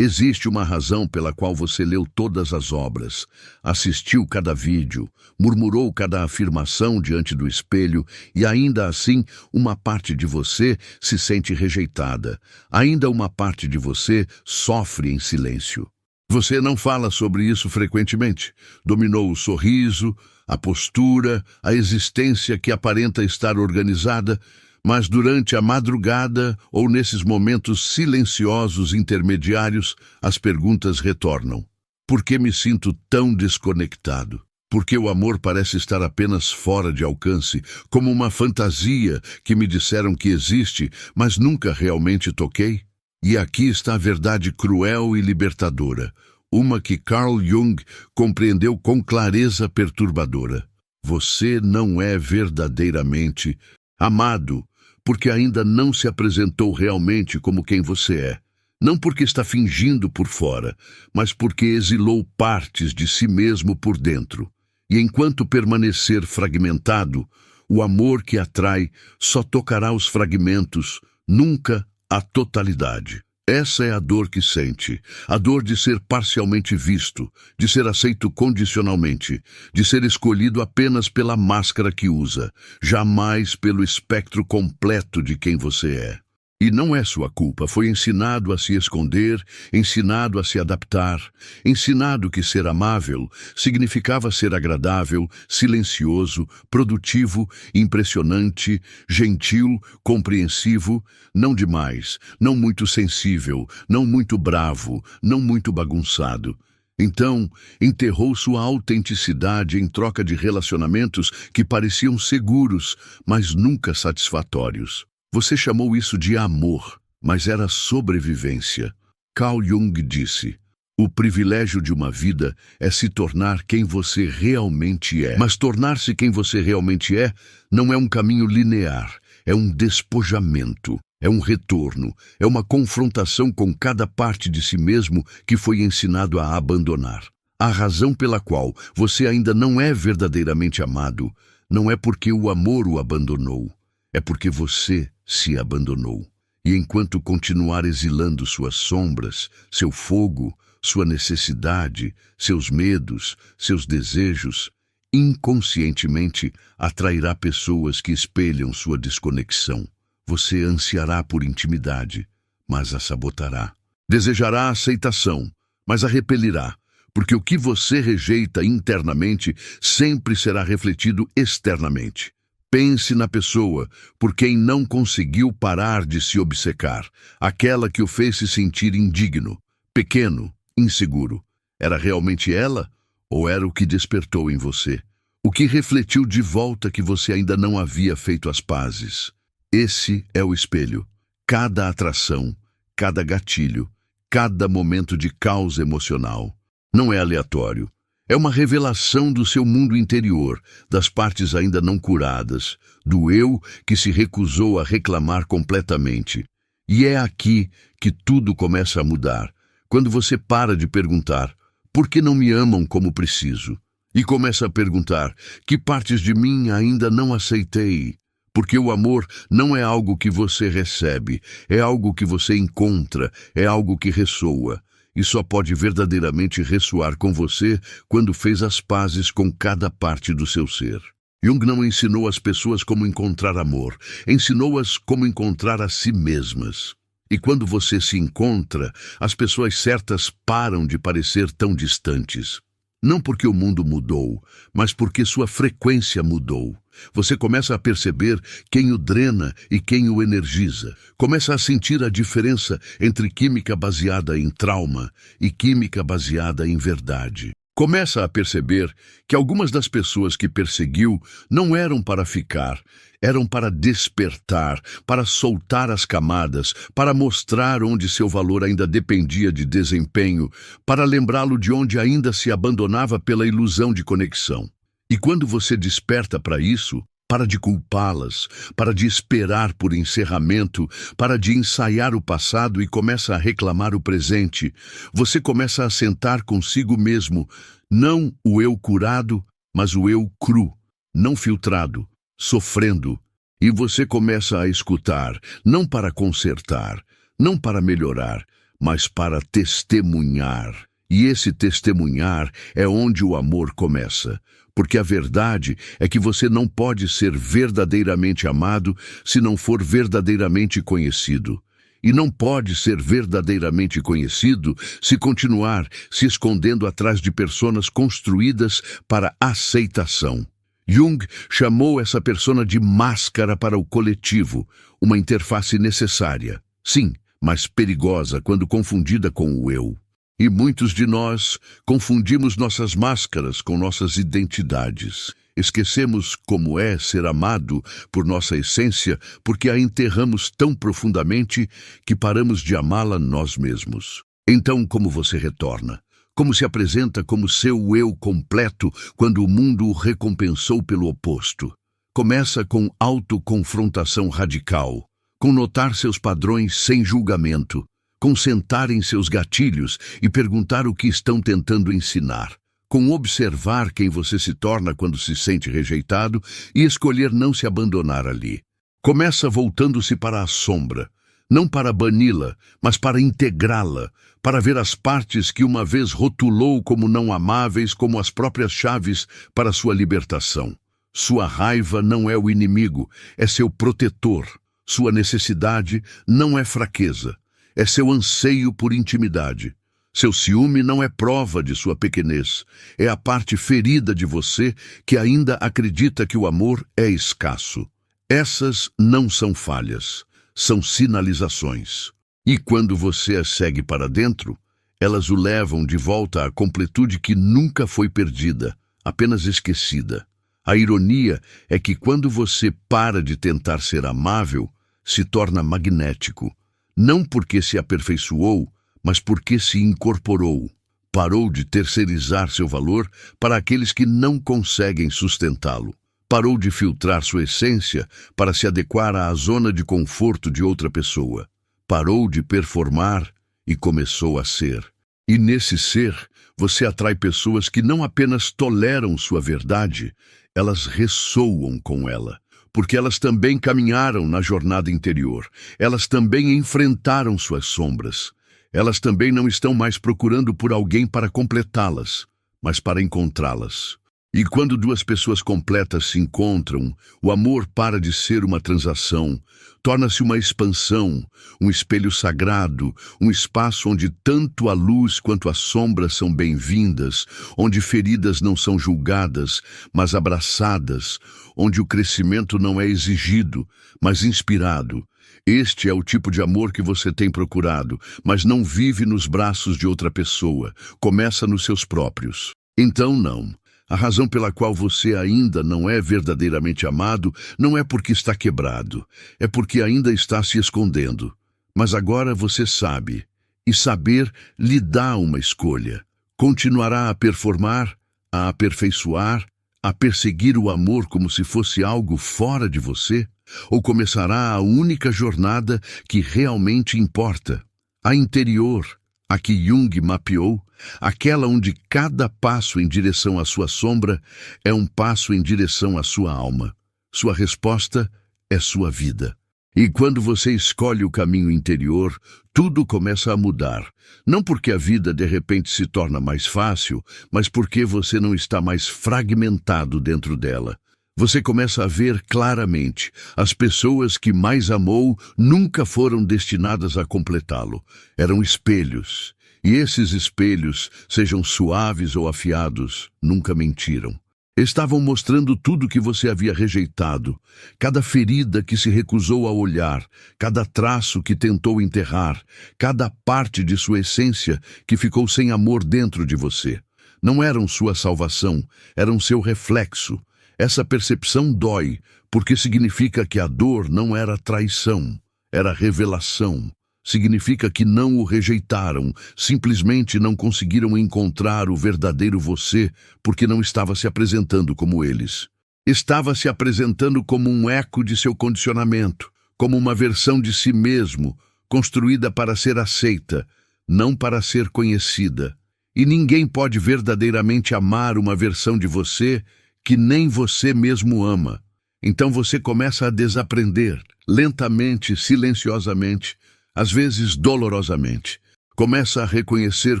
Existe uma razão pela qual você leu todas as obras, assistiu cada vídeo, murmurou cada afirmação diante do espelho e ainda assim uma parte de você se sente rejeitada. Ainda uma parte de você sofre em silêncio. Você não fala sobre isso frequentemente. Dominou o sorriso, a postura, a existência que aparenta estar organizada, mas durante a madrugada ou nesses momentos silenciosos intermediários, as perguntas retornam. Por que me sinto tão desconectado? Por que o amor parece estar apenas fora de alcance, como uma fantasia que me disseram que existe, mas nunca realmente toquei? E aqui está a verdade cruel e libertadora, uma que Carl Jung compreendeu com clareza perturbadora. Você não é verdadeiramente amado, porque ainda não se apresentou realmente como quem você é. Não porque está fingindo por fora, mas porque exilou partes de si mesmo por dentro. E enquanto permanecer fragmentado, o amor que atrai só tocará os fragmentos, nunca a totalidade. Essa é a dor que sente, a dor de ser parcialmente visto, de ser aceito condicionalmente, de ser escolhido apenas pela máscara que usa, jamais pelo espectro completo de quem você é. E não é sua culpa, foi ensinado a se esconder, ensinado a se adaptar, ensinado que ser amável significava ser agradável, silencioso, produtivo, impressionante, gentil, compreensivo, não demais, não muito sensível, não muito bravo, não muito bagunçado. Então, enterrou sua autenticidade em troca de relacionamentos que pareciam seguros, mas nunca satisfatórios. Você chamou isso de amor, mas era sobrevivência. Carl Jung disse: o privilégio de uma vida é se tornar quem você realmente é. Mas tornar-se quem você realmente é não é um caminho linear, é um despojamento, é um retorno, é uma confrontação com cada parte de si mesmo que foi ensinado a abandonar. A razão pela qual você ainda não é verdadeiramente amado não é porque o amor o abandonou, é porque você se abandonou. E enquanto continuar exilando suas sombras, seu fogo, sua necessidade, seus medos, seus desejos, inconscientemente atrairá pessoas que espelham sua desconexão. Você ansiará por intimidade, mas a sabotará. Desejará a aceitação, mas a repelirá, porque o que você rejeita internamente sempre será refletido externamente. Pense na pessoa por quem não conseguiu parar de se obcecar, aquela que o fez se sentir indigno, pequeno, inseguro. Era realmente ela ou era o que despertou em você? O que refletiu de volta que você ainda não havia feito as pazes? Esse é o espelho. Cada atração, cada gatilho, cada momento de caos emocional. Não é aleatório. É uma revelação do seu mundo interior, das partes ainda não curadas, do eu que se recusou a reclamar completamente. E é aqui que tudo começa a mudar, quando você para de perguntar: por que não me amam como preciso? E começa a perguntar: que partes de mim ainda não aceitei? Porque o amor não é algo que você recebe, é algo que você encontra, é algo que ressoa. E só pode verdadeiramente ressoar com você quando fez as pazes com cada parte do seu ser. Jung não ensinou às pessoas como encontrar amor, ensinou-as como encontrar a si mesmas. E quando você se encontra, as pessoas certas param de parecer tão distantes. Não porque o mundo mudou, mas porque sua frequência mudou. Você começa a perceber quem o drena e quem o energiza. Começa a sentir a diferença entre química baseada em trauma e química baseada em verdade. Começa a perceber que algumas das pessoas que perseguiu não eram para ficar, eram para despertar, para soltar as camadas, para mostrar onde seu valor ainda dependia de desempenho, para lembrá-lo de onde ainda se abandonava pela ilusão de conexão. E quando você desperta para isso, para de culpá-las, para de esperar por encerramento, para de ensaiar o passado e começa a reclamar o presente, você começa a sentar consigo mesmo, não o eu curado, mas o eu cru, não filtrado, sofrendo. E você começa a escutar, não para consertar, não para melhorar, mas para testemunhar. E esse testemunhar é onde o amor começa. Porque a verdade é que você não pode ser verdadeiramente amado se não for verdadeiramente conhecido. E não pode ser verdadeiramente conhecido se continuar se escondendo atrás de personas construídas para aceitação. Jung chamou essa persona de máscara para o coletivo, uma interface necessária, sim, mas perigosa quando confundida com o eu. E muitos de nós confundimos nossas máscaras com nossas identidades. Esquecemos como é ser amado por nossa essência porque a enterramos tão profundamente que paramos de amá-la nós mesmos. Então, como você retorna? Como se apresenta como seu eu completo quando o mundo o recompensou pelo oposto? Começa com autoconfrontação radical, com notar seus padrões sem julgamento, com sentar em seus gatilhos e perguntar o que estão tentando ensinar, com observar quem você se torna quando se sente rejeitado e escolher não se abandonar ali. Começa voltando-se para a sombra, não para bani-la, mas para integrá-la, para ver as partes que uma vez rotulou como não amáveis como as próprias chaves para sua libertação. Sua raiva não é o inimigo, é seu protetor. Sua necessidade não é fraqueza, é seu anseio por intimidade. Seu ciúme não é prova de sua pequenez, é a parte ferida de você que ainda acredita que o amor é escasso. Essas não são falhas, são sinalizações. E quando você as segue para dentro, elas o levam de volta à completude que nunca foi perdida, apenas esquecida. A ironia é que quando você para de tentar ser amável, se torna magnético. Não porque se aperfeiçoou, mas porque se incorporou. Parou de terceirizar seu valor para aqueles que não conseguem sustentá-lo. Parou de filtrar sua essência para se adequar à zona de conforto de outra pessoa. Parou de performar e começou a ser. E nesse ser, você atrai pessoas que não apenas toleram sua verdade, elas ressoam com ela. Porque elas também caminharam na jornada interior. Elas também enfrentaram suas sombras. Elas também não estão mais procurando por alguém para completá-las, mas para encontrá-las. E quando duas pessoas completas se encontram, o amor para de ser uma transação, torna-se uma expansão, um espelho sagrado, um espaço onde tanto a luz quanto a sombra são bem-vindas, onde feridas não são julgadas, mas abraçadas, onde o crescimento não é exigido, mas inspirado. Este é o tipo de amor que você tem procurado, mas não vive nos braços de outra pessoa, começa nos seus próprios. Então não. A razão pela qual você ainda não é verdadeiramente amado não é porque está quebrado, é porque ainda está se escondendo. Mas agora você sabe, e saber lhe dá uma escolha. Continuará a performar, a aperfeiçoar, a perseguir o amor como se fosse algo fora de você? Ou começará a única jornada que realmente importa, a interior, a que Jung mapeou, aquela onde cada passo em direção à sua sombra é um passo em direção à sua alma. Sua resposta é sua vida. E quando você escolhe o caminho interior, tudo começa a mudar. Não porque a vida de repente se torna mais fácil, mas porque você não está mais fragmentado dentro dela. Você começa a ver claramente, as pessoas que mais amou nunca foram destinadas a completá-lo. Eram espelhos. E esses espelhos, sejam suaves ou afiados, nunca mentiram. Estavam mostrando tudo que você havia rejeitado, cada ferida que se recusou a olhar, cada traço que tentou enterrar, cada parte de sua essência que ficou sem amor dentro de você. Não eram sua salvação, eram seu reflexo. Essa percepção dói, porque significa que a dor não era traição, era revelação. Significa que não o rejeitaram, simplesmente não conseguiram encontrar o verdadeiro você, porque não estava se apresentando como eles. Estava se apresentando como um eco de seu condicionamento, como uma versão de si mesmo, construída para ser aceita, não para ser conhecida. E ninguém pode verdadeiramente amar uma versão de você que nem você mesmo ama. Então você começa a desaprender, lentamente, silenciosamente, às vezes dolorosamente. Começa a reconhecer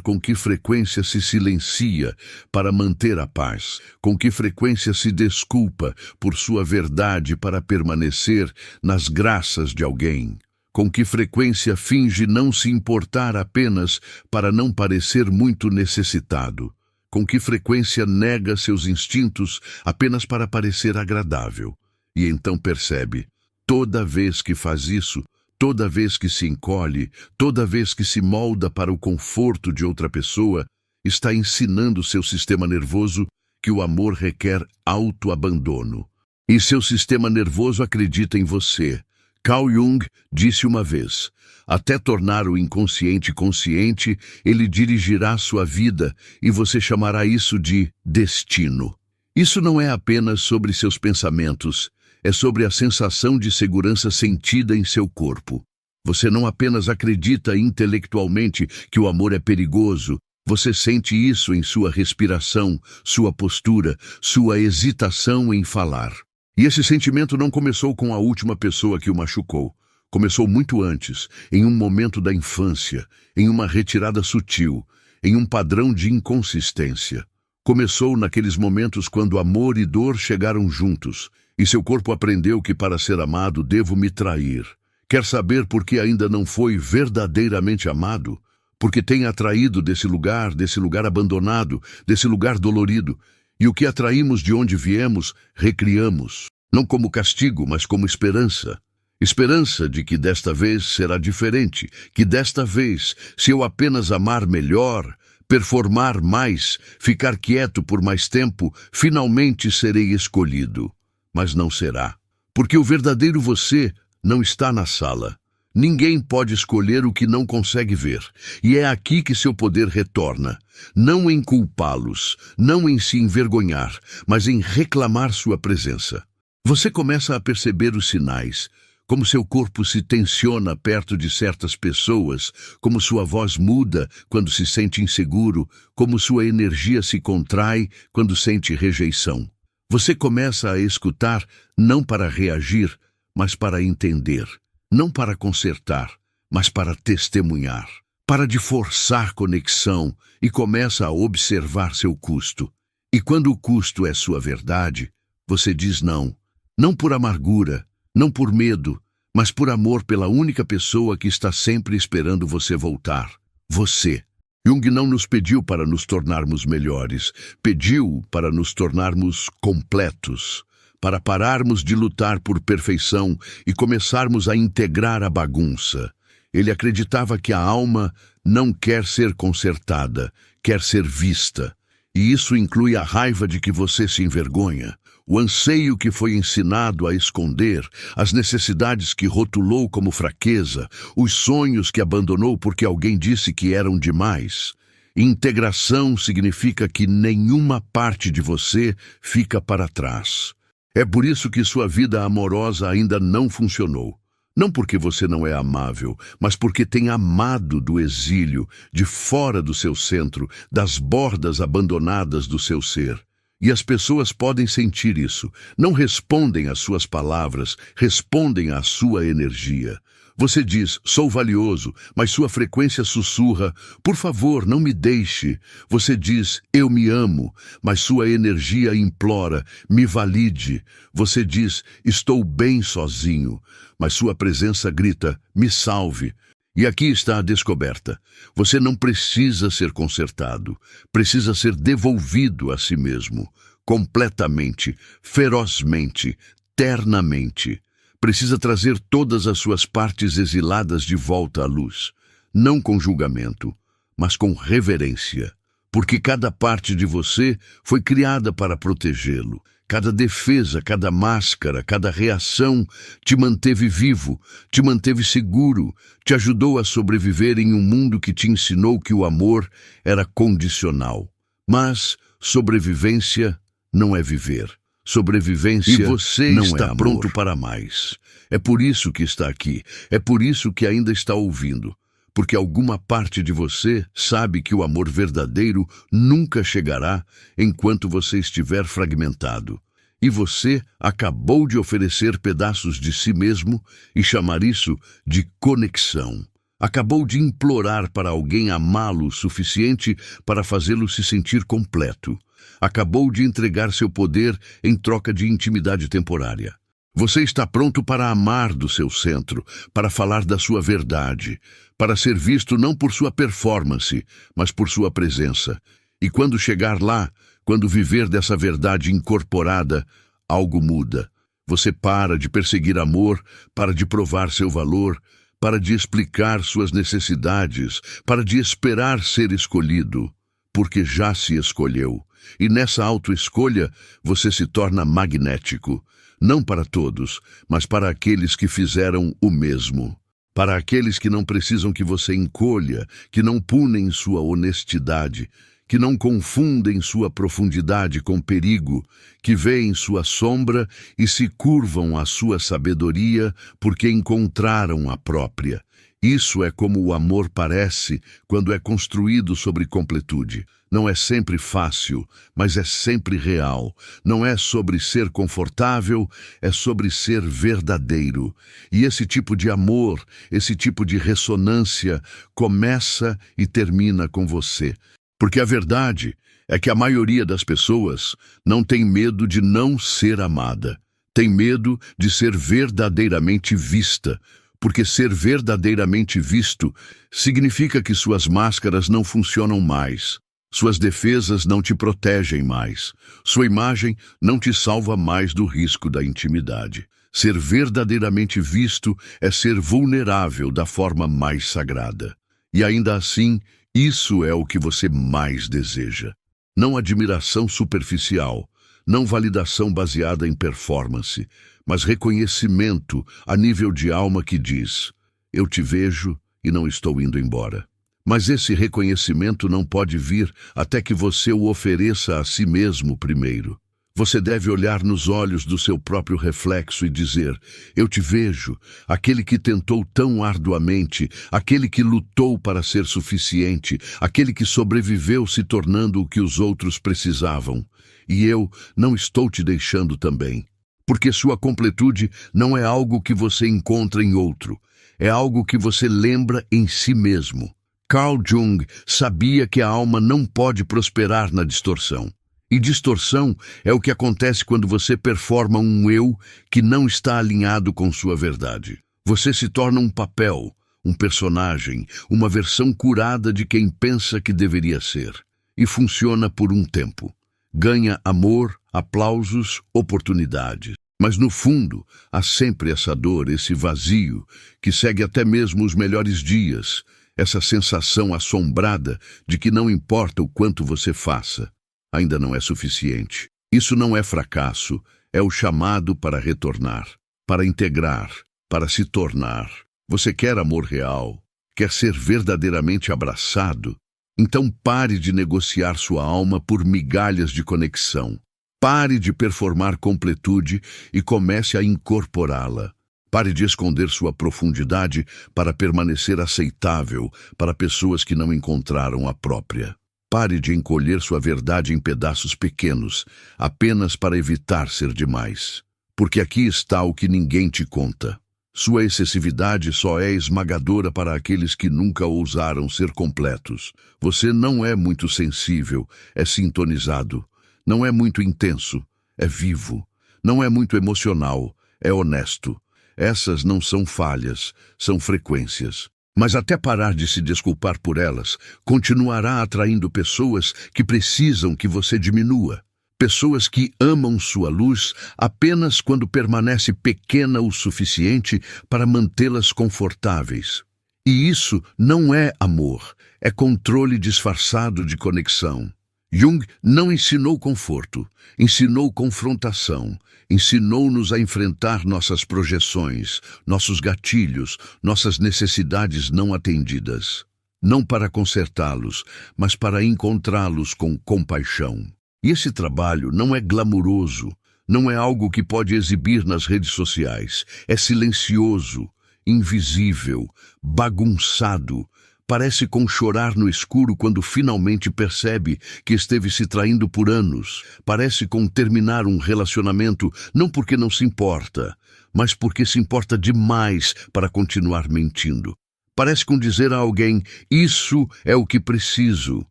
com que frequência se silencia para manter a paz, com que frequência se desculpa por sua verdade para permanecer nas graças de alguém, com que frequência finge não se importar apenas para não parecer muito necessitado, com que frequência nega seus instintos apenas para parecer agradável. E então percebe, toda vez que faz isso, toda vez que se encolhe, toda vez que se molda para o conforto de outra pessoa, está ensinando seu sistema nervoso que o amor requer autoabandono. E seu sistema nervoso acredita em você. Carl Jung disse uma vez, até tornar o inconsciente consciente, ele dirigirá sua vida e você chamará isso de destino. Isso não é apenas sobre seus pensamentos, é sobre a sensação de segurança sentida em seu corpo. Você não apenas acredita intelectualmente que o amor é perigoso, você sente isso em sua respiração, sua postura, sua hesitação em falar. E esse sentimento não começou com a última pessoa que o machucou. Começou muito antes, em um momento da infância, em uma retirada sutil, em um padrão de inconsistência. Começou naqueles momentos quando amor e dor chegaram juntos, e seu corpo aprendeu que para ser amado devo me trair. Quer saber por que ainda não foi verdadeiramente amado? Porque tem atraído desse lugar abandonado, desse lugar dolorido. E o que atraímos de onde viemos, recriamos. Não como castigo, mas como esperança. Esperança de que desta vez será diferente, que desta vez, se eu apenas amar melhor, performar mais, ficar quieto por mais tempo, finalmente serei escolhido. Mas não será. Porque o verdadeiro você não está na sala. Ninguém pode escolher o que não consegue ver. E é aqui que seu poder retorna. Não em culpá-los, não em se envergonhar, mas em reclamar sua presença. Você começa a perceber os sinais, como seu corpo se tensiona perto de certas pessoas, como sua voz muda quando se sente inseguro, como sua energia se contrai quando sente rejeição. Você começa a escutar não para reagir, mas para entender. Não para consertar, mas para testemunhar. Para de forçar conexão e começa a observar seu custo. E quando o custo é sua verdade, você diz não. Não por amargura, não por medo, mas por amor pela única pessoa que está sempre esperando você voltar. Você. Jung não nos pediu para nos tornarmos melhores, pediu para nos tornarmos completos, para pararmos de lutar por perfeição e começarmos a integrar a bagunça. Ele acreditava que a alma não quer ser consertada, quer ser vista. E isso inclui a raiva de que você se envergonha, o anseio que foi ensinado a esconder, as necessidades que rotulou como fraqueza, os sonhos que abandonou porque alguém disse que eram demais. Integração significa que nenhuma parte de você fica para trás. É por isso que sua vida amorosa ainda não funcionou. Não porque você não é amável, mas porque tem amado do exílio, de fora do seu centro, das bordas abandonadas do seu ser. E as pessoas podem sentir isso. Não respondem às suas palavras, respondem à sua energia. Você diz, sou valioso, mas sua frequência sussurra, por favor, não me deixe. Você diz, eu me amo, mas sua energia implora, me valide. Você diz, estou bem sozinho, mas sua presença grita, me salve. E aqui está a descoberta. Você não precisa ser consertado, precisa ser devolvido a si mesmo, completamente, ferozmente, ternamente. Precisa trazer todas as suas partes exiladas de volta à luz, não com julgamento, mas com reverência, porque cada parte de você foi criada para protegê-lo. Cada defesa, cada máscara, cada reação te manteve vivo, te manteve seguro, te ajudou a sobreviver em um mundo que te ensinou que o amor era condicional. Mas sobrevivência não é viver. Sobrevivência e você não está pronto para mais. É por isso que está aqui. É por isso que ainda está ouvindo. Porque alguma parte de você sabe que o amor verdadeiro nunca chegará enquanto você estiver fragmentado. E você acabou de oferecer pedaços de si mesmo e chamar isso de conexão. Acabou de implorar para alguém amá-lo o suficiente para fazê-lo se sentir completo. Acabou de entregar seu poder em troca de intimidade temporária. Você está pronto para amar do seu centro, para falar da sua verdade, para ser visto não por sua performance, mas por sua presença. E quando chegar lá, quando viver dessa verdade incorporada, algo muda. Você para de perseguir amor, para de provar seu valor, para de explicar suas necessidades, para de esperar ser escolhido, porque já se escolheu. E nessa autoescolha você se torna magnético, não para todos, mas para aqueles que fizeram o mesmo. Para aqueles que não precisam que você encolha, que não punem sua honestidade, que não confundem sua profundidade com perigo, que veem sua sombra e se curvam à sua sabedoria porque encontraram a própria. Isso é como o amor parece quando é construído sobre completude. Não é sempre fácil, mas é sempre real. Não é sobre ser confortável, é sobre ser verdadeiro. E esse tipo de amor, esse tipo de ressonância, começa e termina com você. Porque a verdade é que a maioria das pessoas não tem medo de não ser amada. Tem medo de ser verdadeiramente vista. Porque ser verdadeiramente visto significa que suas máscaras não funcionam mais. Suas defesas não te protegem mais. Sua imagem não te salva mais do risco da intimidade. Ser verdadeiramente visto é ser vulnerável da forma mais sagrada. E ainda assim, isso é o que você mais deseja. Não admiração superficial, não validação baseada em performance, mas reconhecimento a nível de alma que diz: eu te vejo e não estou indo embora. Mas esse reconhecimento não pode vir até que você o ofereça a si mesmo primeiro. Você deve olhar nos olhos do seu próprio reflexo e dizer: eu te vejo, aquele que tentou tão arduamente, aquele que lutou para ser suficiente, aquele que sobreviveu se tornando o que os outros precisavam. E eu não estou te deixando também. Porque sua completude não é algo que você encontra em outro, é algo que você lembra em si mesmo. Carl Jung sabia que a alma não pode prosperar na distorção. E distorção é o que acontece quando você performa um eu que não está alinhado com sua verdade. Você se torna um papel, um personagem, uma versão curada de quem pensa que deveria ser. E funciona por um tempo. Ganha amor, aplausos, oportunidades. Mas no fundo, há sempre essa dor, esse vazio, que segue até mesmo os melhores dias. Essa sensação assombrada de que não importa o quanto você faça, ainda não é suficiente. Isso não é fracasso, é o chamado para retornar, para integrar, para se tornar. Você quer amor real? Quer ser verdadeiramente abraçado? Então pare de negociar sua alma por migalhas de conexão. Pare de performar completude e comece a incorporá-la. Pare de esconder sua profundidade para permanecer aceitável para pessoas que não encontraram a própria. Pare de encolher sua verdade em pedaços pequenos, apenas para evitar ser demais. Porque aqui está o que ninguém te conta. Sua excessividade só é esmagadora para aqueles que nunca ousaram ser completos. Você não é muito sensível, é sintonizado. Não é muito intenso, é vivo. Não é muito emocional, é honesto. Essas não são falhas, são frequências. Mas até parar de se desculpar por elas, continuará atraindo pessoas que precisam que você diminua. Pessoas que amam sua luz apenas quando permanece pequena o suficiente para mantê-las confortáveis. E isso não é amor, é controle disfarçado de conexão. Jung não ensinou conforto, ensinou confrontação, ensinou-nos a enfrentar nossas projeções, nossos gatilhos, nossas necessidades não atendidas. Não para consertá-los, mas para encontrá-los com compaixão. E esse trabalho não é glamuroso, não é algo que pode exibir nas redes sociais. É silencioso, invisível, bagunçado. Parece com chorar no escuro quando finalmente percebe que esteve se traindo por anos. Parece com terminar um relacionamento não porque não se importa, mas porque se importa demais para continuar mentindo. Parece com dizer a alguém: isso é o que preciso,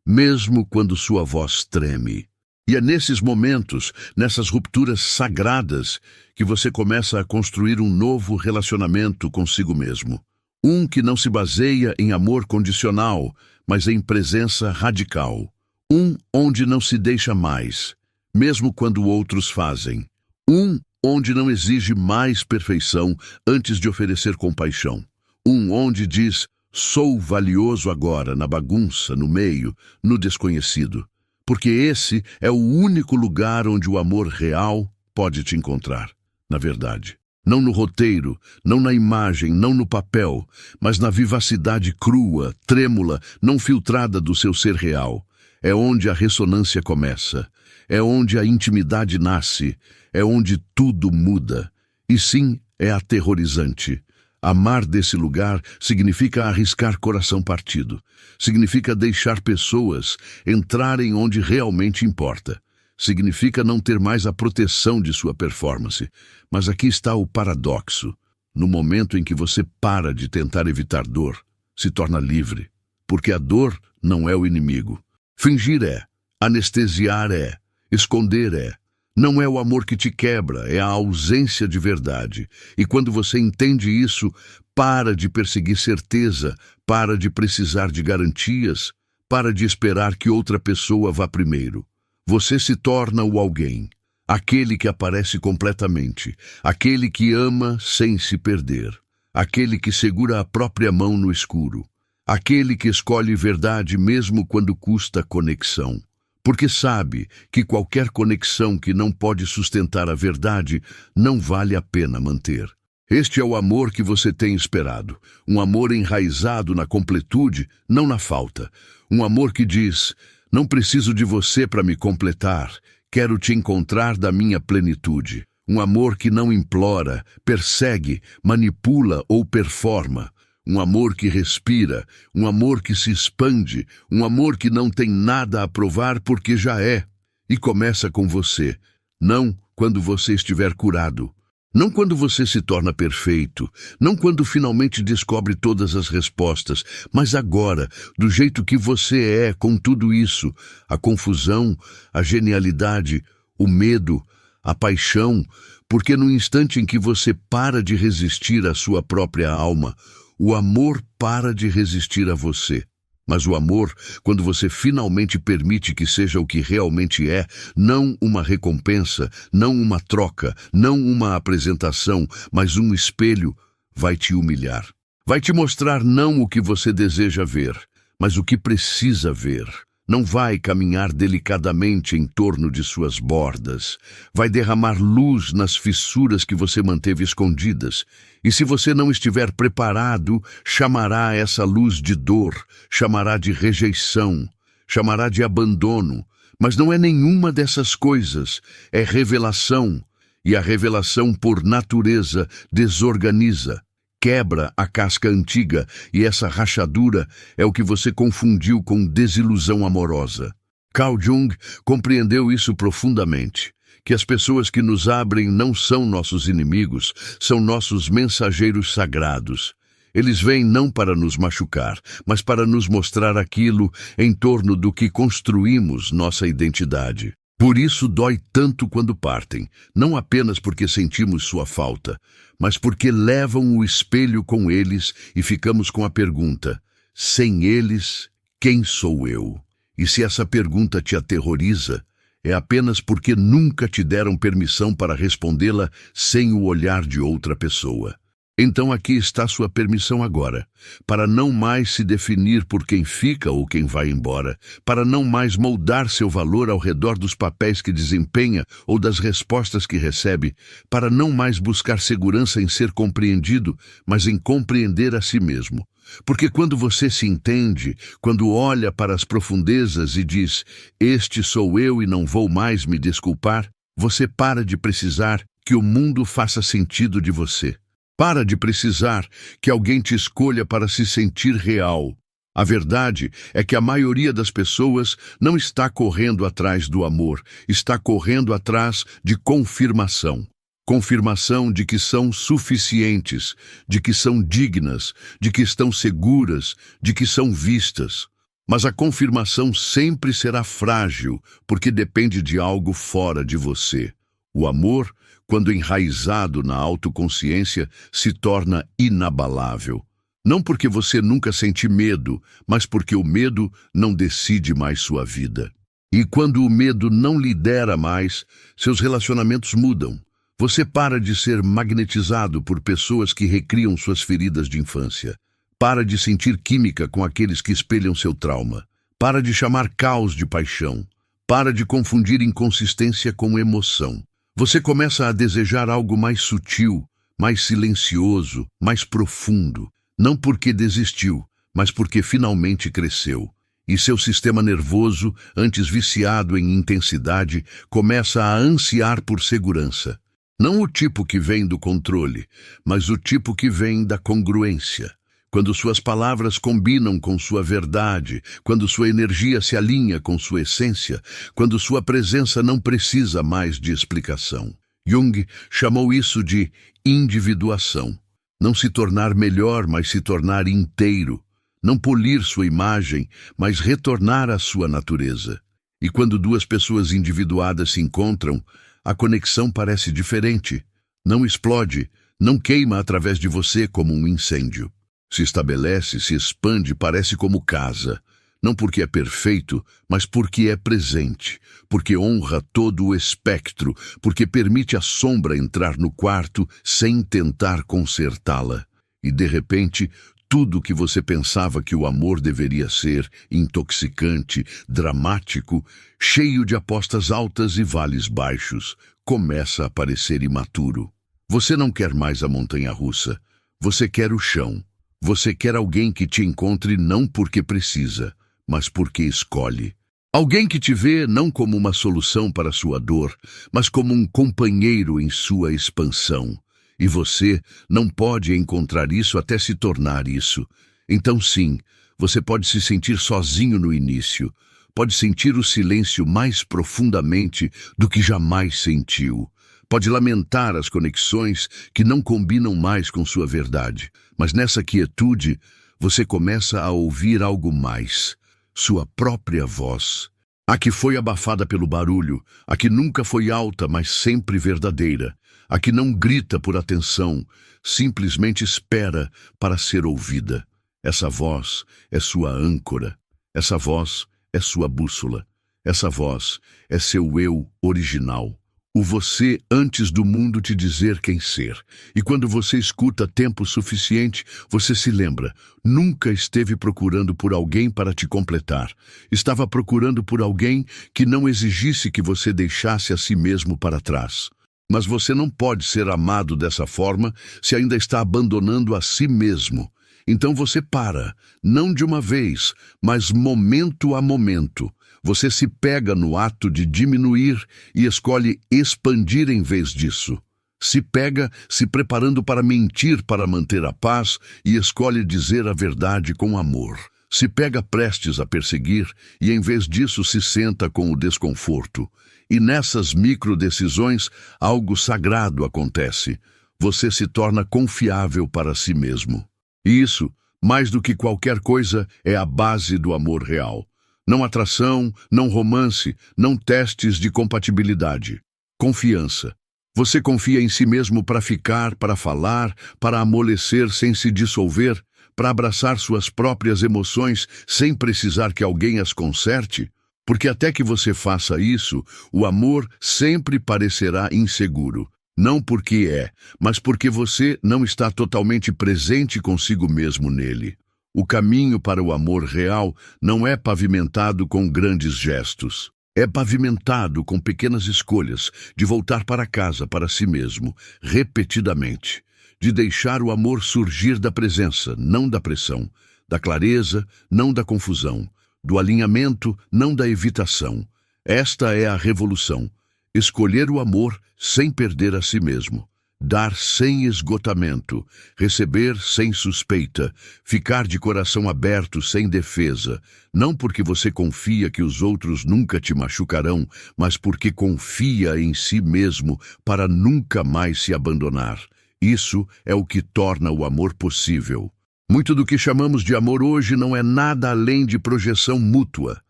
mesmo quando sua voz treme. E é nesses momentos, nessas rupturas sagradas, que você começa a construir um novo relacionamento consigo mesmo. Um que não se baseia em amor condicional, mas em presença radical. Um onde não se deixa mais, mesmo quando outros fazem. Um onde não exige mais perfeição antes de oferecer compaixão. Um onde diz: sou valioso agora, na bagunça, no meio, no desconhecido. Porque esse é o único lugar onde o amor real pode te encontrar, na verdade. Não no roteiro, não na imagem, não no papel, mas na vivacidade crua, trêmula, não filtrada do seu ser real. É onde a ressonância começa, é onde a intimidade nasce, é onde tudo muda. E sim, é aterrorizante. Amar desse lugar significa arriscar coração partido. Significa deixar pessoas entrarem onde realmente importa. Significa não ter mais a proteção de sua performance. Mas aqui está o paradoxo. No momento em que você para de tentar evitar dor, se torna livre. Porque a dor não é o inimigo. Fingir é, anestesiar é, esconder é. Não é o amor que te quebra, é a ausência de verdade. E quando você entende isso, para de perseguir certeza, para de precisar de garantias, para de esperar que outra pessoa vá primeiro. Você se torna o alguém, aquele que aparece completamente, aquele que ama sem se perder, aquele que segura a própria mão no escuro, aquele que escolhe verdade mesmo quando custa conexão. Porque sabe que qualquer conexão que não pode sustentar a verdade não vale a pena manter. Este é o amor que você tem esperado, um amor enraizado na completude, não na falta. Um amor que diz: não preciso de você para me completar, quero te encontrar da minha plenitude. Um amor que não implora, persegue, manipula ou performa. Um amor que respira, um amor que se expande, um amor que não tem nada a provar porque já é. E começa com você, não quando você estiver curado, não quando você se torna perfeito, não quando finalmente descobre todas as respostas, mas agora, do jeito que você é, com tudo isso, a confusão, a genialidade, o medo, a paixão, porque no instante em que você para de resistir à sua própria alma, o amor para de resistir a você. Mas o amor, quando você finalmente permite que seja o que realmente é, não uma recompensa, não uma troca, não uma apresentação, mas um espelho, vai te humilhar. Vai te mostrar não o que você deseja ver, mas o que precisa ver. Não vai caminhar delicadamente em torno de suas bordas. Vai derramar luz nas fissuras que você manteve escondidas. E se você não estiver preparado, chamará essa luz de dor, chamará de rejeição, chamará de abandono. Mas não é nenhuma dessas coisas. É revelação. E a revelação, por natureza, desorganiza. Quebra a casca antiga, e essa rachadura é o que você confundiu com desilusão amorosa. Carl Jung compreendeu isso profundamente, que as pessoas que nos abrem não são nossos inimigos, são nossos mensageiros sagrados. Eles vêm não para nos machucar, mas para nos mostrar aquilo em torno do que construímos nossa identidade. Por isso dói tanto quando partem, não apenas porque sentimos sua falta, mas porque levam o espelho com eles e ficamos com a pergunta: sem eles, quem sou eu? E se essa pergunta te aterroriza, é apenas porque nunca te deram permissão para respondê-la sem o olhar de outra pessoa. Então aqui está sua permissão agora, para não mais se definir por quem fica ou quem vai embora, para não mais moldar seu valor ao redor dos papéis que desempenha ou das respostas que recebe, para não mais buscar segurança em ser compreendido, mas em compreender a si mesmo. Porque quando você se entende, quando olha para as profundezas e diz: este sou eu e não vou mais me desculpar, você para de precisar que o mundo faça sentido de você. Para de precisar que alguém te escolha para se sentir real. A verdade é que a maioria das pessoas não está correndo atrás do amor, está correndo atrás de confirmação. confirmação de que são suficientes, de que são dignas, de que estão seguras, de que são vistas. Mas a confirmação sempre será frágil, porque depende de algo fora de você. O amor, quando enraizado na autoconsciência, se torna inabalável. Não porque você nunca sente medo, mas porque o medo não decide mais sua vida. E quando o medo não lidera mais, seus relacionamentos mudam. Você para de ser magnetizado por pessoas que recriam suas feridas de infância. Para de sentir química com aqueles que espelham seu trauma. Para de chamar caos de paixão. Para de confundir inconsistência com emoção. Você começa a desejar algo mais sutil, mais silencioso, mais profundo. Não porque desistiu, mas porque finalmente cresceu. E seu sistema nervoso, antes viciado em intensidade, começa a ansiar por segurança. Não o tipo que vem do controle, mas o tipo que vem da congruência. Quando suas palavras combinam com sua verdade, quando sua energia se alinha com sua essência, quando sua presença não precisa mais de explicação. Jung chamou isso de individuação. Não se tornar melhor, mas se tornar inteiro. Não polir sua imagem, mas retornar à sua natureza. E quando duas pessoas individuadas se encontram, a conexão parece diferente. Não explode, não queima através de você como um incêndio. Se estabelece, se expande, parece como casa. Não porque é perfeito, mas porque é presente, porque honra todo o espectro, porque permite a sombra entrar no quarto sem tentar consertá-la. E de repente, tudo o que você pensava que o amor deveria ser, intoxicante, dramático, cheio de apostas altas e vales baixos, começa a parecer imaturo. Você não quer mais a montanha-russa, você quer o chão. Você quer alguém que te encontre não porque precisa, mas porque escolhe. Alguém que te vê não como uma solução para sua dor, mas como um companheiro em sua expansão. E você não pode encontrar isso até se tornar isso. Então sim, você pode se sentir sozinho no início. Pode sentir o silêncio mais profundamente do que jamais sentiu. Pode lamentar as conexões que não combinam mais com sua verdade. Mas nessa quietude, você começa a ouvir algo mais. Sua própria voz. A que foi abafada pelo barulho, a que nunca foi alta, mas sempre verdadeira. A que não grita por atenção, simplesmente espera para ser ouvida. Essa voz é sua âncora. Essa voz é sua bússola. Essa voz é seu eu original. O você antes do mundo te dizer quem ser. E quando você escuta tempo suficiente, você se lembra. Nunca esteve procurando por alguém para te completar. Estava procurando por alguém que não exigisse que você deixasse a si mesmo para trás. Mas você não pode ser amado dessa forma se ainda está abandonando a si mesmo. Então você para, não de uma vez, mas momento a momento. Você se pega no ato de diminuir e escolhe expandir em vez disso. Se pega se preparando para mentir para manter a paz e escolhe dizer a verdade com amor. Se pega prestes a perseguir e em vez disso se senta com o desconforto. E nessas microdecisões algo sagrado acontece. Você se torna confiável para si mesmo. E isso, mais do que qualquer coisa, é a base do amor real. Não atração, não romance, não testes de compatibilidade. Confiança. Você confia em si mesmo para ficar, para falar, para amolecer sem se dissolver, para abraçar suas próprias emoções sem precisar que alguém as conserte? Porque até que você faça isso, o amor sempre parecerá inseguro. Não porque é, mas porque você não está totalmente presente consigo mesmo nele. O caminho para o amor real não é pavimentado com grandes gestos. É pavimentado com pequenas escolhas de voltar para casa, para si mesmo, repetidamente. De deixar o amor surgir da presença, não da pressão. Da clareza, não da confusão. Do alinhamento, não da evitação. Esta é a revolução. Escolher o amor sem perder a si mesmo. dar sem esgotamento, receber sem suspeita, ficar de coração aberto sem defesa, não porque você confia que os outros nunca te machucarão, mas porque confia em si mesmo para nunca mais se abandonar. Isso é o que torna o amor possível. Muito do que chamamos de amor hoje não é nada além de projeção mútua.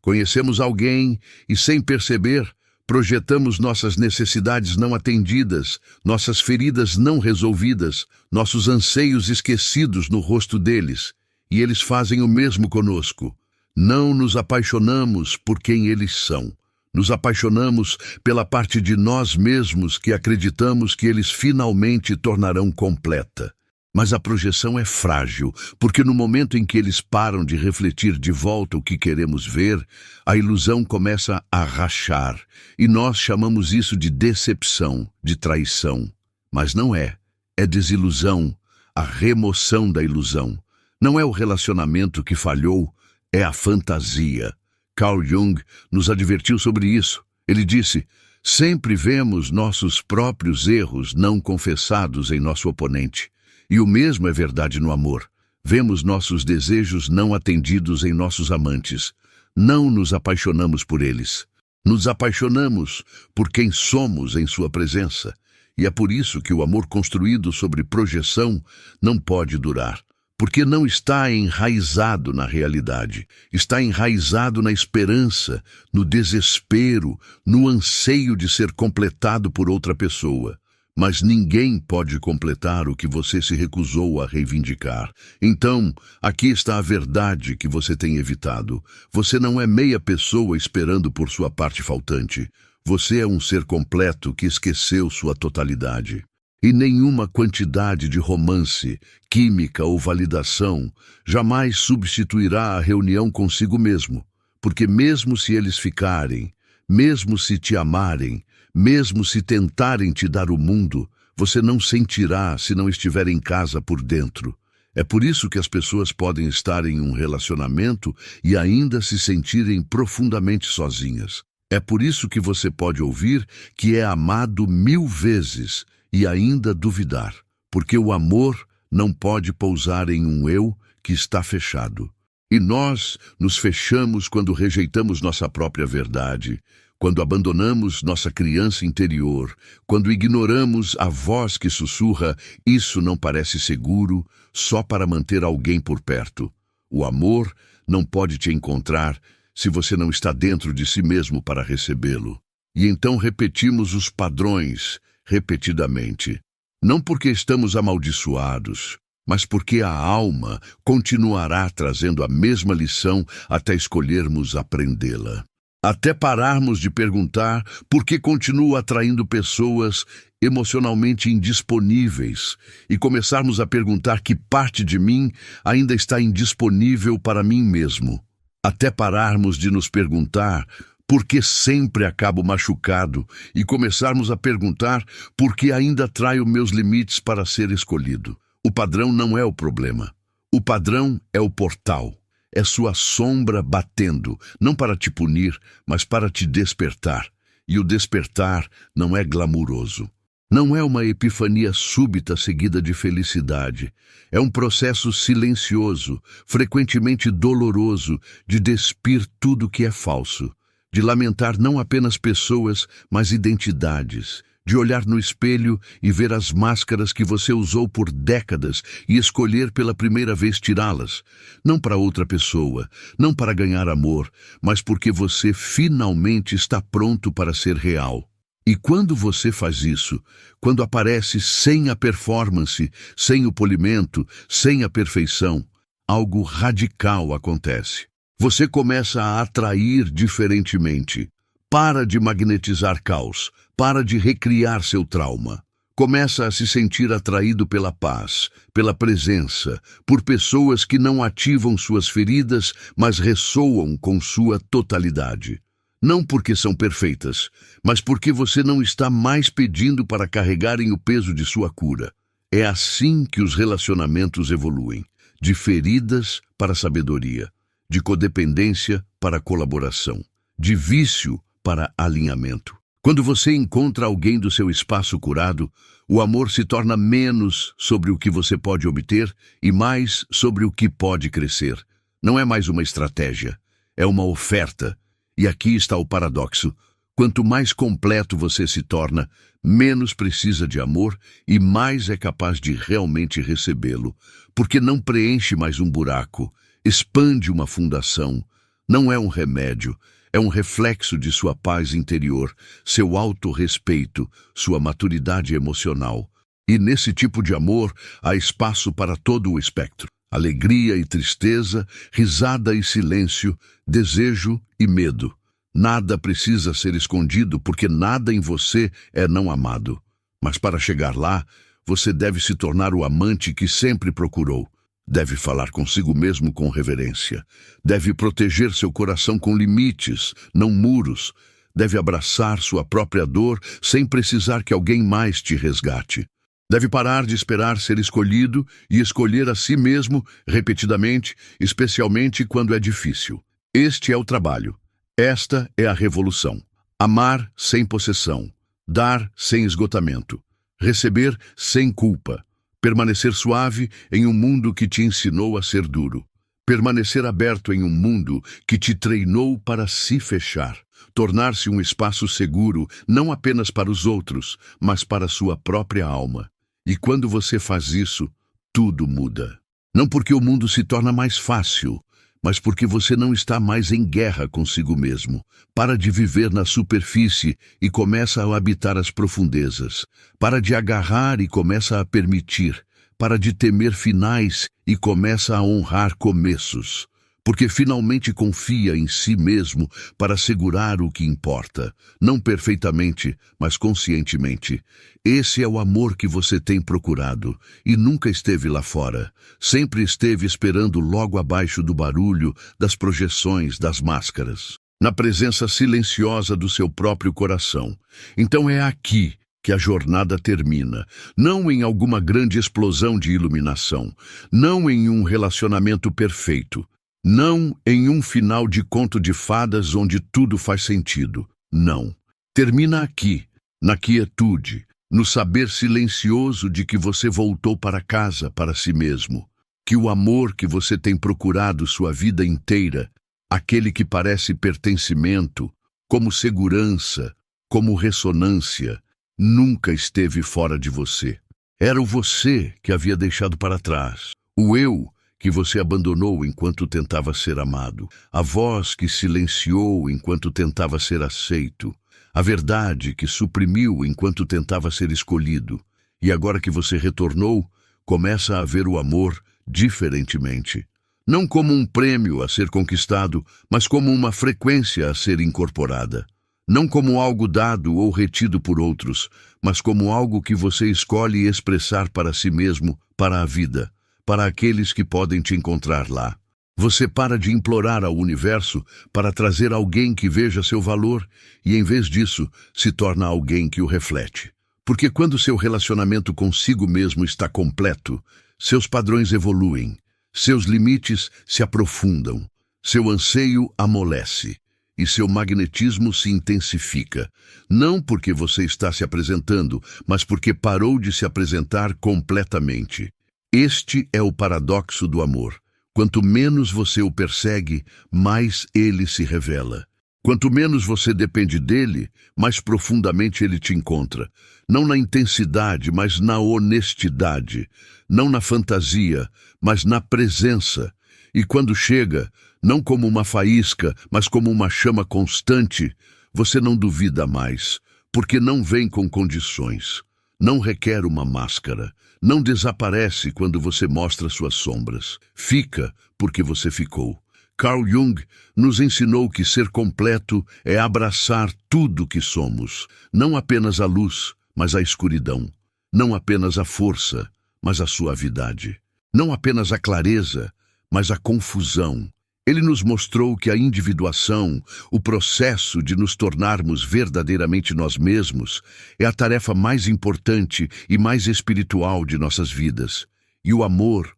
Conhecemos alguém e, sem perceber, projetamos nossas necessidades não atendidas, nossas feridas não resolvidas, nossos anseios esquecidos no rosto deles, e eles fazem o mesmo conosco. Não nos apaixonamos por quem eles são. Nos apaixonamos pela parte de nós mesmos que acreditamos que eles finalmente tornarão completa. Mas a projeção é frágil, porque no momento em que eles param de refletir de volta o que queremos ver, a ilusão começa a rachar, e nós chamamos isso de decepção, de traição. Mas não é. É desilusão, a remoção da ilusão. Não é o relacionamento que falhou, é a fantasia. Carl Jung nos advertiu sobre isso. Ele disse: sempre vemos nossos próprios erros não confessados em nosso oponente. E o mesmo é verdade no amor. Vemos nossos desejos não atendidos em nossos amantes. Não nos apaixonamos por eles. Nos apaixonamos por quem somos em sua presença. E é por isso que o amor construído sobre projeção não pode durar. Porque não está enraizado na realidade. Está enraizado na esperança, no desespero, no anseio de ser completado por outra pessoa. Mas ninguém pode completar o que você se recusou a reivindicar. Então, aqui está a verdade que você tem evitado. Você não é meia pessoa esperando por sua parte faltante. Você é um ser completo que esqueceu sua totalidade. E nenhuma quantidade de romance, química ou validação jamais substituirá a reunião consigo mesmo. Porque mesmo se eles ficarem, mesmo se te amarem, mesmo se tentarem te dar o mundo, você não sentirá se não estiver em casa por dentro. É por isso que as pessoas podem estar em um relacionamento e ainda se sentirem profundamente sozinhas. É por isso que você pode ouvir que é amado 1000 vezes e ainda duvidar, porque o amor não pode pousar em um eu que está fechado. E nós nos fechamos quando rejeitamos nossa própria verdade, quando abandonamos nossa criança interior, quando ignoramos a voz que sussurra: isso não parece seguro, só para manter alguém por perto. O amor não pode te encontrar se você não está dentro de si mesmo para recebê-lo. E então repetimos os padrões repetidamente. Não porque estamos amaldiçoados, mas porque a alma continuará trazendo a mesma lição até escolhermos aprendê-la. Até pararmos de perguntar por que continuo atraindo pessoas emocionalmente indisponíveis e começarmos a perguntar que parte de mim ainda está indisponível para mim mesmo. Até pararmos de nos perguntar por que sempre acabo machucado e começarmos a perguntar por que ainda traio meus limites para ser escolhido. O padrão não é o problema. O padrão é o portal. É sua sombra batendo, não para te punir, mas para te despertar. E o despertar não é glamuroso. Não é uma epifania súbita seguida de felicidade. É um processo silencioso, frequentemente doloroso, de despir tudo que é falso. De lamentar não apenas pessoas, mas identidades. De olhar no espelho e ver as máscaras que você usou por décadas e escolher pela primeira vez tirá-las. Não para outra pessoa, não para ganhar amor, mas porque você finalmente está pronto para ser real. E quando você faz isso, quando aparece sem a performance, sem o polimento, sem a perfeição, algo radical acontece. Você começa a atrair diferentemente. Para de magnetizar caos. Para de recriar seu trauma. Começa a se sentir atraído pela paz, pela presença, por pessoas que não ativam suas feridas, mas ressoam com sua totalidade. Não porque são perfeitas, mas porque você não está mais pedindo para carregarem o peso de sua cura. É assim que os relacionamentos evoluem, de feridas para sabedoria, de codependência para colaboração, de vício para alinhamento. Quando você encontra alguém do seu espaço curado, o amor se torna menos sobre o que você pode obter e mais sobre o que pode crescer. Não é mais uma estratégia, é uma oferta. E aqui está o paradoxo. Quanto mais completo você se torna, menos precisa de amor e mais é capaz de realmente recebê-lo, porque não preenche mais um buraco, expande uma fundação. Não é um remédio, é um reflexo de sua paz interior, seu autorrespeito, sua maturidade emocional. E nesse tipo de amor há espaço para todo o espectro. Alegria e tristeza, risada e silêncio, desejo e medo. Nada precisa ser escondido porque nada em você é não amado. Mas para chegar lá, você deve se tornar o amante que sempre procurou. Deve falar consigo mesmo com reverência. Deve proteger seu coração com limites, não muros. Deve abraçar sua própria dor sem precisar que alguém mais te resgate. Deve parar de esperar ser escolhido e escolher a si mesmo repetidamente, especialmente quando é difícil. Este é o trabalho. Esta é a revolução. Amar sem possessão. Dar sem esgotamento. Receber sem culpa. Permanecer suave em um mundo que te ensinou a ser duro. Permanecer aberto em um mundo que te treinou para se fechar. Tornar-se um espaço seguro não apenas para os outros, mas para sua própria alma. E quando você faz isso, tudo muda. Não porque o mundo se torna mais fácil, mas porque você não está mais em guerra consigo mesmo. Para de viver na superfície e começa a habitar as profundezas. Para de agarrar e começa a permitir. Para de temer finais e começa a honrar começos. Porque finalmente confia em si mesmo para segurar o que importa. Não perfeitamente, mas conscientemente. Esse é o amor que você tem procurado e nunca esteve lá fora. Sempre esteve esperando logo abaixo do barulho, das projeções, das máscaras. Na presença silenciosa do seu próprio coração. Então é aqui que a jornada termina. Não em alguma grande explosão de iluminação. Não em um relacionamento perfeito. Não em um final de conto de fadas onde tudo faz sentido. Não. Termina aqui, na quietude, no saber silencioso de que você voltou para casa, para si mesmo. Que o amor que você tem procurado sua vida inteira, aquele que parece pertencimento, como segurança, como ressonância, nunca esteve fora de você. Era o você que havia deixado para trás. O eu que você abandonou enquanto tentava ser amado, a voz que silenciou enquanto tentava ser aceito, a verdade que suprimiu enquanto tentava ser escolhido. E agora que você retornou, começa a ver o amor diferentemente. Não como um prêmio a ser conquistado, mas como uma frequência a ser incorporada. Não como algo dado ou retido por outros, mas como algo que você escolhe expressar para si mesmo, para a vida. Para aqueles que podem te encontrar lá. Você para de implorar ao universo para trazer alguém que veja seu valor e, em vez disso, se torna alguém que o reflete. Porque quando seu relacionamento consigo mesmo está completo, seus padrões evoluem, seus limites se aprofundam, seu anseio amolece e seu magnetismo se intensifica. Não porque você está se apresentando, mas porque parou de se apresentar completamente. Este é o paradoxo do amor. Quanto menos você o persegue, mais ele se revela. Quanto menos você depende dele, mais profundamente ele te encontra. Não na intensidade, mas na honestidade. Não na fantasia, mas na presença. E quando chega, não como uma faísca, mas como uma chama constante, você não duvida mais, porque não vem com condições. Não requer uma máscara. Não desaparece quando você mostra suas sombras. Fica porque você ficou. Carl Jung nos ensinou que ser completo é abraçar tudo que somos. Não apenas a luz, mas a escuridão. Não apenas a força, mas a suavidade. Não apenas a clareza, mas a confusão. Ele nos mostrou que a individuação, o processo de nos tornarmos verdadeiramente nós mesmos, é a tarefa mais importante e mais espiritual de nossas vidas. E o amor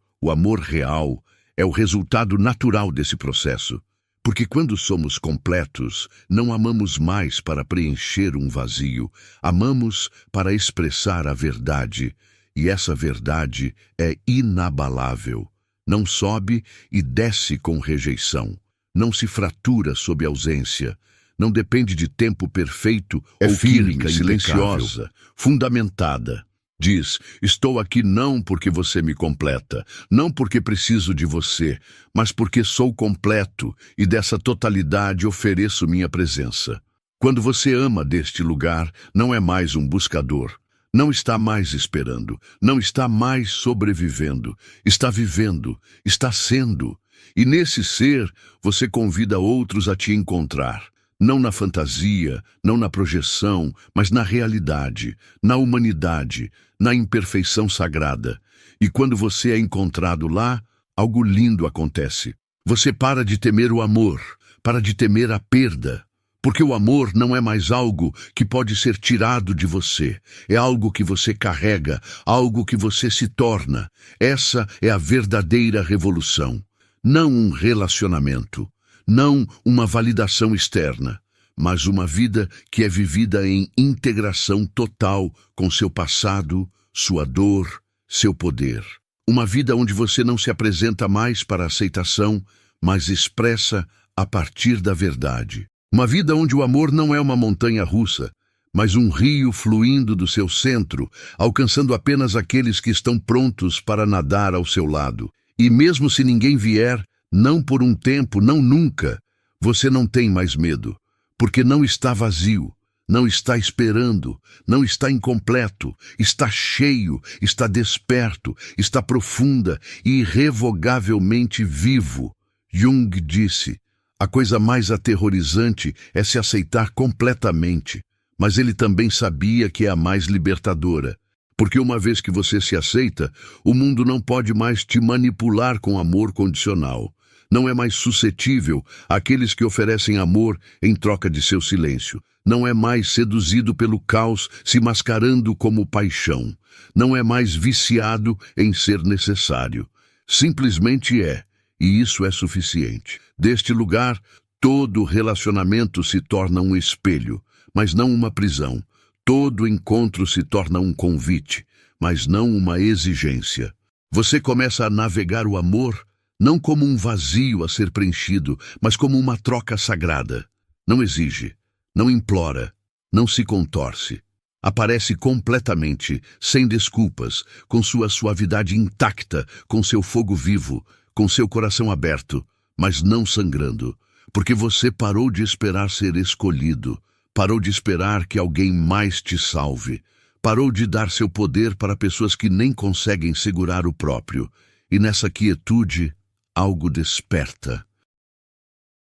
real, é o resultado natural desse processo. Porque quando somos completos, não amamos mais para preencher um vazio, amamos para expressar a verdade, e essa verdade é inabalável. Não sobe e desce com rejeição, não se fratura sob ausência, não depende de tempo perfeito ou química silenciosa, fundamentada. Diz, estou aqui não porque você me completa, não porque preciso de você, mas porque sou completo e dessa totalidade ofereço minha presença. Quando você ama deste lugar, não é mais um buscador, não está mais esperando, não está mais sobrevivendo, está vivendo, está sendo. E nesse ser, você convida outros a te encontrar. Não na fantasia, não na projeção, mas na realidade, na humanidade, na imperfeição sagrada. E quando você é encontrado lá, algo lindo acontece. Você para de temer o amor, para de temer a perda. Porque o amor não é mais algo que pode ser tirado de você. É algo que você carrega, algo que você se torna. Essa é a verdadeira revolução. Não um relacionamento. Não uma validação externa, mas uma vida que é vivida em integração total com seu passado, sua dor, seu poder. Uma vida onde você não se apresenta mais para aceitação, mas expressa a partir da verdade. Uma vida onde o amor não é uma montanha russa, mas um rio fluindo do seu centro, alcançando apenas aqueles que estão prontos para nadar ao seu lado. E mesmo se ninguém vier, não por um tempo, não nunca, você não tem mais medo, porque não está vazio, não está esperando, não está incompleto, está cheio, está desperto, está profunda e irrevogavelmente vivo. Jung disse, a coisa mais aterrorizante é se aceitar completamente, mas ele também sabia que é a mais libertadora. Porque uma vez que você se aceita, o mundo não pode mais te manipular com amor condicional. Não é mais suscetível àqueles que oferecem amor em troca de seu silêncio. Não é mais seduzido pelo caos, se mascarando como paixão. Não é mais viciado em ser necessário. Simplesmente é, e isso é suficiente. Deste lugar, todo relacionamento se torna um espelho, mas não uma prisão. Todo encontro se torna um convite, mas não uma exigência. Você começa a navegar o amor não como um vazio a ser preenchido, mas como uma troca sagrada. Não exige, não implora, não se contorce. Aparece completamente, sem desculpas, com sua suavidade intacta, com seu fogo vivo, com seu coração aberto, mas não sangrando, porque você parou de esperar ser escolhido, parou de esperar que alguém mais te salve, parou de dar seu poder para pessoas que nem conseguem segurar o próprio, e nessa quietude, algo desperta.